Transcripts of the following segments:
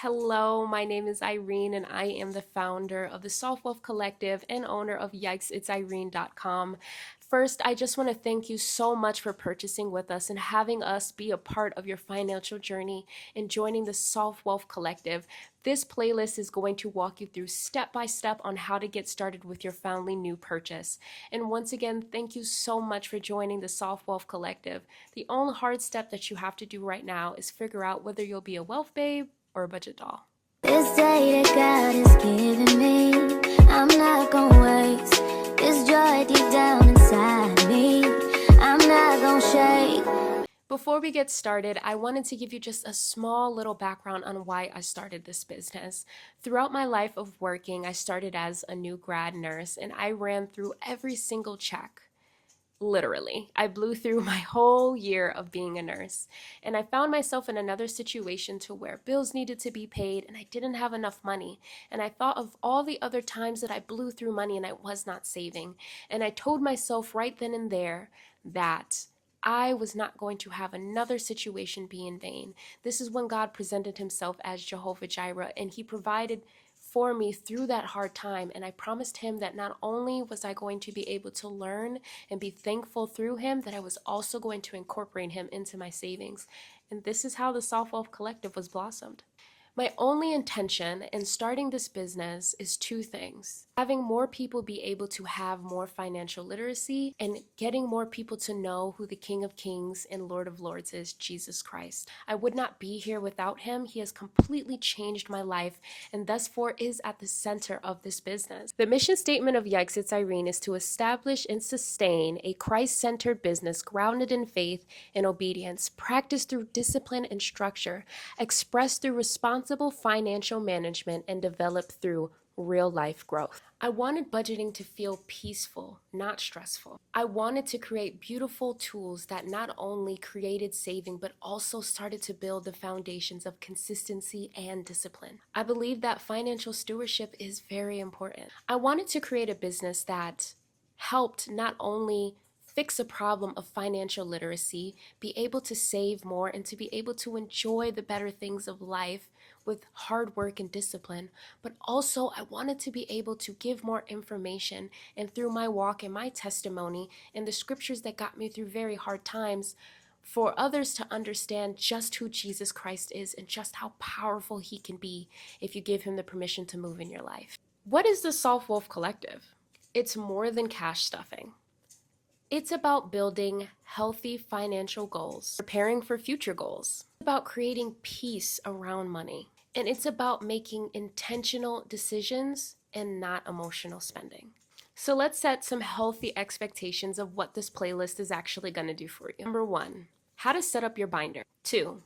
Hello, my name is Irene, and I am the founder of the Soft Wealth Collective and owner of YikesIt'sIrene.com. First, I just want to thank you so much for purchasing with us and having us be a part of your financial journey and joining the Soft Wealth Collective. This playlist is going to walk you through step by step on how to get started with your family new purchase. And once again, thank you so much for joining the Soft Wealth Collective. The only hard step that you have to do right now is figure out whether you'll be a wealth babe or a budget doll. This day that God has given me, I'm not gonna waste this joy deep down inside me. I'm not gonna shake. Before we get started, I wanted to give you just a small little background on why I started this business. Throughout my life of working, I started as a new grad nurse and I ran through every single check. Literally, I blew through my whole year of being a nurse, and I found myself in another situation to where bills needed to be paid and I didn't have enough money. And I thought of all the other times that I blew through money and I was not saving. And I told myself right then and there that I was not going to have another situation be in vain. This is when God presented himself as Jehovah Jireh, and he provided for me through that hard time. And I promised him that not only was I going to be able to learn and be thankful through him, that I was also going to incorporate him into my savings. And this is how the Soft Wealth Collective was blossomed. My only intention in starting this business is two things: having more people be able to have more financial literacy and getting more people to know who the King of Kings and Lord of Lords is, Jesus Christ. I would not be here without him. He has completely changed my life and thus far is at the center of this business. The mission statement of Yikes It's Irene is to establish and sustain a Christ-centered business grounded in faith and obedience, practiced through discipline and structure, expressed through responsible financial management, and developed through real-life growth. I wanted budgeting to feel peaceful, not stressful. I wanted to create beautiful tools that not only created saving, but also started to build the foundations of consistency and discipline. I believe that financial stewardship is very important. I wanted to create a business that helped not only fix a problem of financial literacy, be able to save more, and to be able to enjoy the better things of life with hard work and discipline. But also, I wanted to be able to give more information, and through my walk and my testimony and the scriptures that got me through very hard times, for others to understand just who Jesus Christ is and just how powerful he can be if you give him the permission to move in your life. What is the Soft Wealth Collective? It's more than cash stuffing. It's about building healthy financial goals, preparing for future goals. It's about creating peace around money. And it's about making intentional decisions and not emotional spending. So let's set some healthy expectations of what this playlist is actually going to do for you. Number 1, how to set up your binder. 2,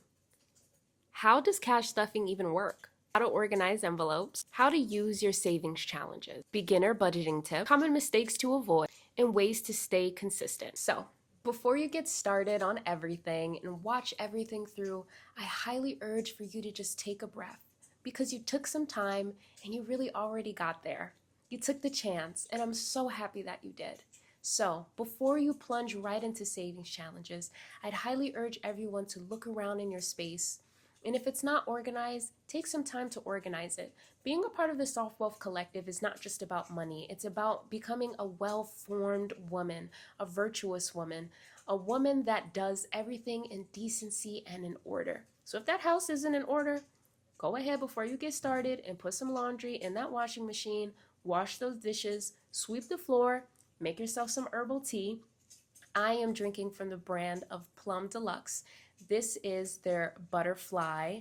how does cash stuffing even work? How to organize envelopes, how to use your savings challenges, beginner budgeting tips, common mistakes to avoid, and ways to stay consistent. So, before you get started on everything and watch everything through, I highly urge for you to just take a breath, because you took some time and you really already got there. You took the chance, and I'm so happy that you did. So, before you plunge right into savings challenges, I'd highly urge everyone to look around in your space. And if it's not organized, take some time to organize it. Being a part of the Soft Wealth Collective is not just about money. It's about becoming a well-formed woman, a virtuous woman, a woman that does everything in decency and in order. So if that house isn't in order, go ahead before you get started and put some laundry in that washing machine, wash those dishes, sweep the floor, make yourself some herbal tea. I am drinking from the brand of Plum Deluxe. This is their butterfly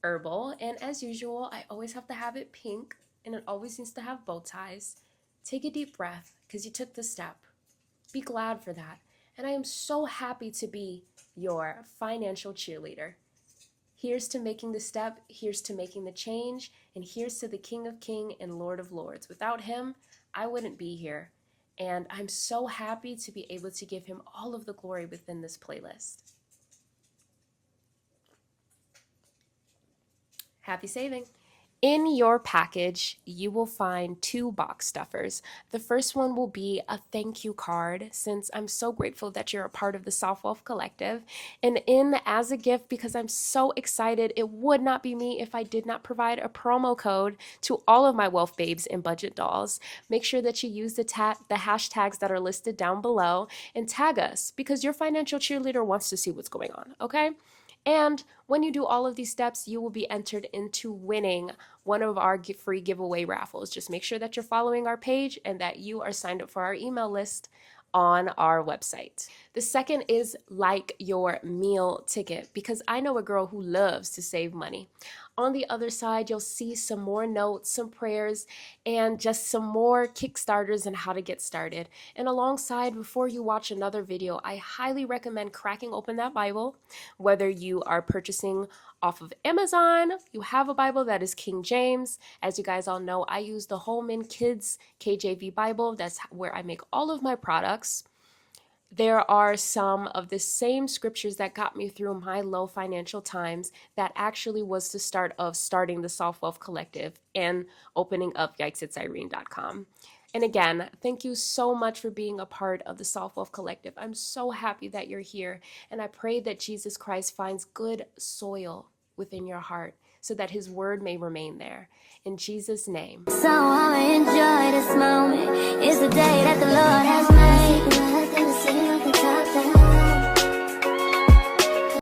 herbal, and as usual, I always have to have it pink, and it always needs to have bow ties. Take a deep breath, because you took the step. Be glad for that, and I am so happy to be your financial cheerleader. Here's to making the step, here's to making the change, and here's to the King of Kings and Lord of Lords. Without him, I wouldn't be here, and I'm so happy to be able to give him all of the glory within this playlist. Happy saving. In your package, you will find 2 box stuffers. The first one will be a thank you card, since I'm so grateful that you're a part of the Soft Wealth Collective. And in as a gift, because I'm so excited, it would not be me if I did not provide a promo code to all of my wealth babes and budget dolls. Make sure that you use the hashtags that are listed down below and tag us, because your financial cheerleader wants to see what's going on, okay? And when you do all of these steps, you will be entered into winning one of our free giveaway raffles. Just make sure that you're following our page and that you are signed up for our email list on our website. The second is like your meal ticket, because I know a girl who loves to save money. On the other side, you'll see some more notes, some prayers, and just some more Kickstarters on how to get started. And alongside, before you watch another video, I highly recommend cracking open that Bible. Whether you are purchasing off of Amazon, you have a Bible that is King James. As you guys all know, I use the Holman Kids KJV Bible. That's where I make all of my products. There are some of the same scriptures that got me through my low financial times that actually was the start of starting the Soft Wealth Collective and opening up yikesitsirene.com. And again, thank you so much for being a part of the Soft Wealth Collective. I'm so happy that you're here, and I pray that Jesus Christ finds good soil within your heart so that his word may remain there. In Jesus' name. So I'ma enjoy this moment.